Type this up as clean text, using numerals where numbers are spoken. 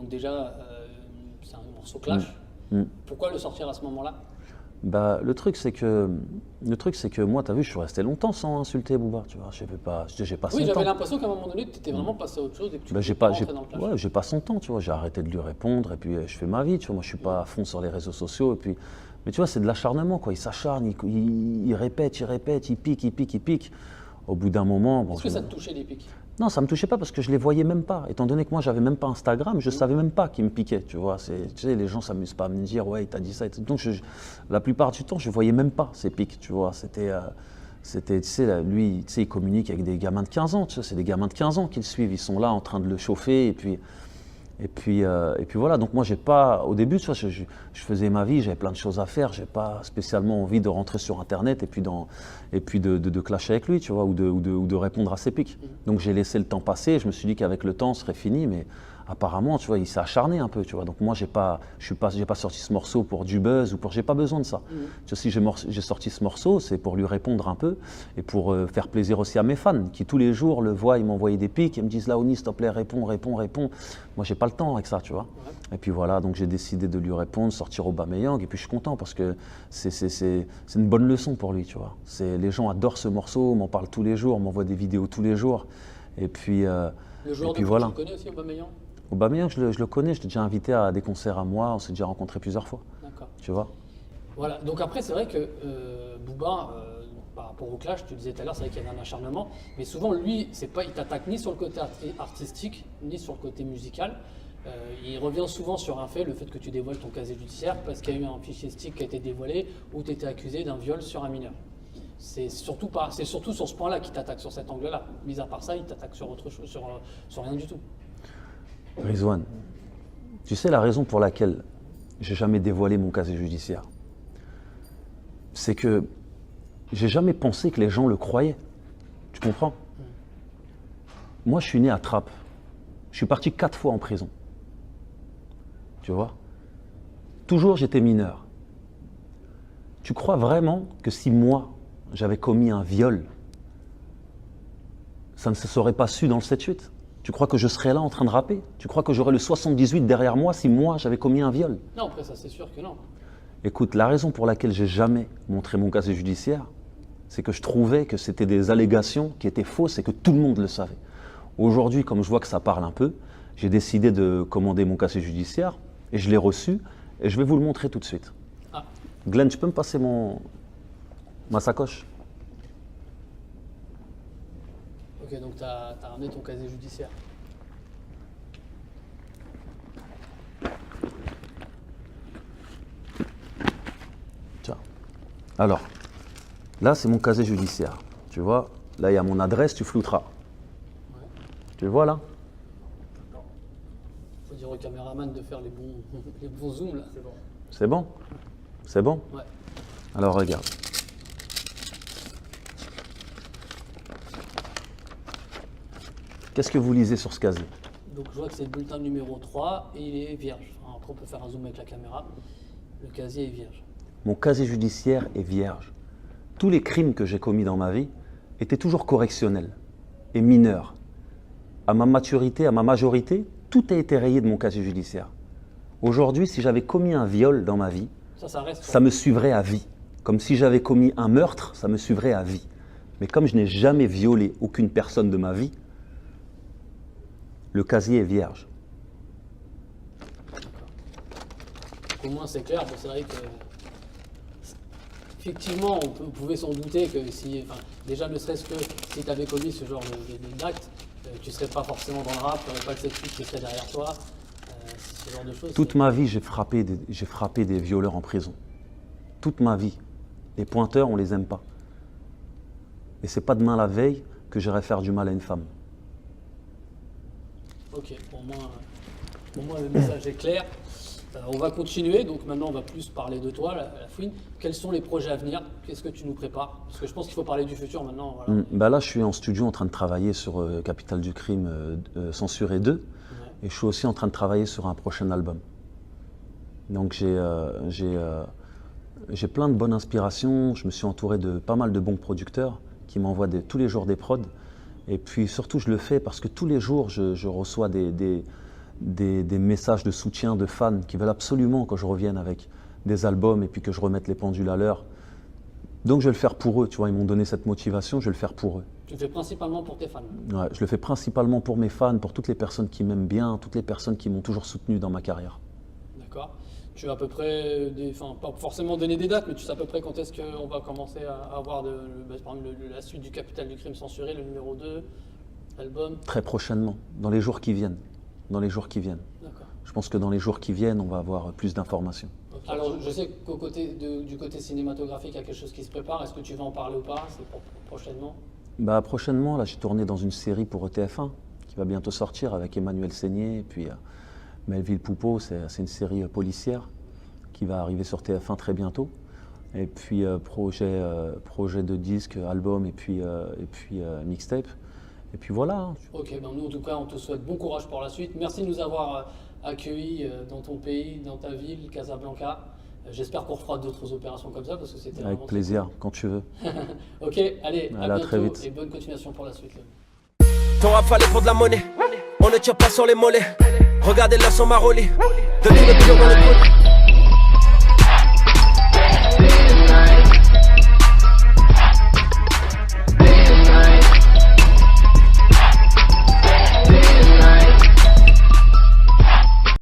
donc déjà, c'est un morceau clash. Pourquoi le sortir à ce moment-là? Bah, le truc, c'est que moi, tu as vu, je suis resté longtemps sans insulter Booba. Tu vois, j'ai pas Oui, son j'avais temps. l'impression qu'à un moment donné, tu étais vraiment passé à autre chose et que tu Bah, ne j'ai pouvais pas pas, rentrer dans le clash. ouais, j'ai pas son temps, tu vois. J'ai arrêté de lui répondre et puis je fais ma vie, tu vois. Moi, je suis pas à fond sur les réseaux sociaux et puis, mais tu vois, c'est de l'acharnement, quoi. Il s'acharne, il répète, il pique. Au bout d'un moment, bon, Est-ce que ça te touchait les pics? non, ça me touchait pas parce que je les voyais même pas. Étant donné que moi, j'avais même pas Instagram, je savais même pas qu'il me piquait, tu vois. Tu sais, les gens s'amusent pas à me dire, ouais, il t'a dit ça. Donc, la plupart du temps, je voyais même pas ces pics, tu vois. Tu sais, lui, tu sais, il communique avec des gamins de 15 ans, tu sais, c'est des gamins de 15 ans qui le suivent. Ils sont là en train de le chauffer et puis voilà. Donc moi, j'ai pas, au début, tu vois, je faisais ma vie, j'avais plein de choses à faire. J'ai pas spécialement envie de rentrer sur Internet et puis de clasher avec lui, tu vois, ou de répondre à ses pics. Donc j'ai laissé le temps passer. Je me suis dit qu'avec le temps, ce serait fini, mais apparemment, tu vois, il s'est acharné un peu, tu vois. Donc moi, j'ai pas sorti ce morceau pour du buzz j'ai pas besoin de ça. Tu vois, si j'ai sorti ce morceau, c'est pour lui répondre un peu et pour faire plaisir aussi à mes fans qui tous les jours le voient, ils m'envoient des pics, ils me disent Laoni, s'il te plaît, réponds. Moi, j'ai pas le temps avec ça, tu vois. Et puis voilà, donc j'ai décidé de lui répondre, sortir Aubameyang, et puis je suis content parce que c'est une bonne leçon pour lui, tu vois. Les gens adorent ce morceau, m'en parlent tous les jours, m'envoient des vidéos tous les jours, et puis Le joueur et puis de foot, voilà. tu le connais aussi, Aubameyang? Aubameyang, je le connais, je l'ai déjà invité à des concerts à moi, on s'est déjà rencontrés plusieurs fois, D'accord. tu vois. Voilà, donc après, c'est vrai que Booba, par rapport au clash, tu disais tout à l'heure, c'est vrai qu'il y avait un acharnement, mais souvent, lui, il t'attaque ni sur le côté artistique, ni sur le côté musical. Il revient souvent sur un fait, le fait que tu dévoiles ton casier judiciaire, parce qu'il y a eu un fichier stick qui a été dévoilé où tu étais accusé d'un viol sur un mineur. C'est surtout sur ce point-là qu'il t'attaque, sur cet angle-là. Mis à part ça, il t'attaque sur autre chose, sur rien du tout. Rizwan, tu sais la raison pour laquelle j'ai jamais dévoilé mon casier judiciaire? C'est que j'ai jamais pensé que les gens le croyaient. Tu comprends? Moi, je suis né à Trappes. Je suis parti 4 fois en prison. Tu vois? Toujours, j'étais mineur. Tu crois vraiment que si moi, j'avais commis un viol, ça ne se serait pas su dans le 7-8? Tu crois que je serais là en train de rapper? Tu crois que j'aurais le 78 derrière moi si moi, j'avais commis un viol? Non, après ça, c'est sûr que non. Écoute, la raison pour laquelle j'ai jamais montré mon casier judiciaire, c'est que je trouvais que c'était des allégations qui étaient fausses et que tout le monde le savait. Aujourd'hui, comme je vois que ça parle un peu, j'ai décidé de commander mon casier judiciaire et je l'ai reçu et je vais vous le montrer tout de suite. Ah, Glenn, tu peux me passer ma sacoche? ok, donc tu as ramené ton casier judiciaire. Tiens. Alors, là, c'est mon casier judiciaire. Tu vois, là, il y a mon adresse, tu flouteras. Ouais. Tu le vois là? Faut dire au caméraman de faire les bons zooms là. C'est bon. C'est bon? C'est bon? Ouais. Alors, regarde. Qu'est-ce que vous lisez sur ce casier? Donc je vois que c'est le bulletin numéro 3 et il est vierge. Enfin, après on peut faire un zoom avec la caméra. Le casier est vierge. Mon casier judiciaire est vierge. Tous les crimes que j'ai commis dans ma vie étaient toujours correctionnels et mineurs. À ma maturité, à ma majorité, tout a été rayé de mon casier judiciaire. Aujourd'hui, si j'avais commis un viol dans ma vie, Ça reste. ça me suivrait à vie. Comme si j'avais commis un meurtre, ça me suivrait à vie. Mais comme je n'ai jamais violé aucune personne de ma vie, le casier est vierge. Au moins c'est clair. Bon, c'est vrai que effectivement on pouvait s'en douter que si, enfin, déjà ne serait-ce que si tu avais commis ce genre d'acte, tu serais pas forcément dans le rap, tu n'aurais pas le 7-8 qui serait derrière toi. Ce genre de choses. Toute ma vie, j'ai frappé des violeurs en prison. Toute ma vie. Les pointeurs, on les aime pas. Et c'est pas demain la veille que j'irai faire du mal à une femme. Ok, pour moi le message est clair. On va continuer, donc maintenant on va plus parler de toi, la Fouine. Quels sont les projets à venir? Qu'est-ce que tu nous prépares? Parce que je pense qu'il faut parler du futur maintenant. Voilà. Bah là, je suis en studio en train de travailler sur Capital du Crime Censuré 2. Ouais. Et je suis aussi en train de travailler sur un prochain album. Donc j'ai plein de bonnes inspirations. Je me suis entouré de pas mal de bons producteurs qui m'envoient tous les jours des prods. Et puis surtout, je le fais parce que tous les jours, je reçois des des messages de soutien de fans qui veulent absolument que je revienne avec des albums et puis que je remette les pendules à l'heure. Donc je vais le faire pour eux, tu vois, ils m'ont donné cette motivation, je vais le faire pour eux. Tu le fais principalement pour tes fans. Ouais, je le fais principalement pour mes fans, pour toutes les personnes qui m'aiment bien, toutes les personnes qui m'ont toujours soutenu dans ma carrière. D'accord. Tu vas à peu près, pas forcément donner des dates, mais tu sais à peu près quand est-ce qu'on va commencer à avoir par exemple, la suite du Capital du Crime censuré, le numéro 2, album. Très prochainement, dans les jours qui viennent. Dans les jours qui viennent. D'accord. Je pense que dans les jours qui viennent, on va avoir plus d'informations. Okay. Alors, je sais du côté cinématographique, il y a quelque chose qui se prépare. Est-ce que tu vas en parler ou pas? C'est pour prochainement? Bah, prochainement, là, j'ai tourné dans une série pour TF1 qui va bientôt sortir avec Emmanuel Seigné et puis Melville Poupeau. C'est une série policière qui va arriver sur TF1 très bientôt. Et puis projet de disque, album et puis mixtape. Et puis voilà. Ok, ben nous en tout cas, on te souhaite bon courage pour la suite. Merci de nous avoir accueillis dans ton pays, dans ta ville, Casablanca. J'espère qu'on fera d'autres opérations comme ça parce que c'était avec plaisir, quand tu veux. Ok, allez, à bientôt très vite. Et bonne continuation pour la suite. Ton rap fallait pour de la monnaie. On ne tire pas sur les mollets. Regardez-leur son Maroli. De tout le pion dans le pot.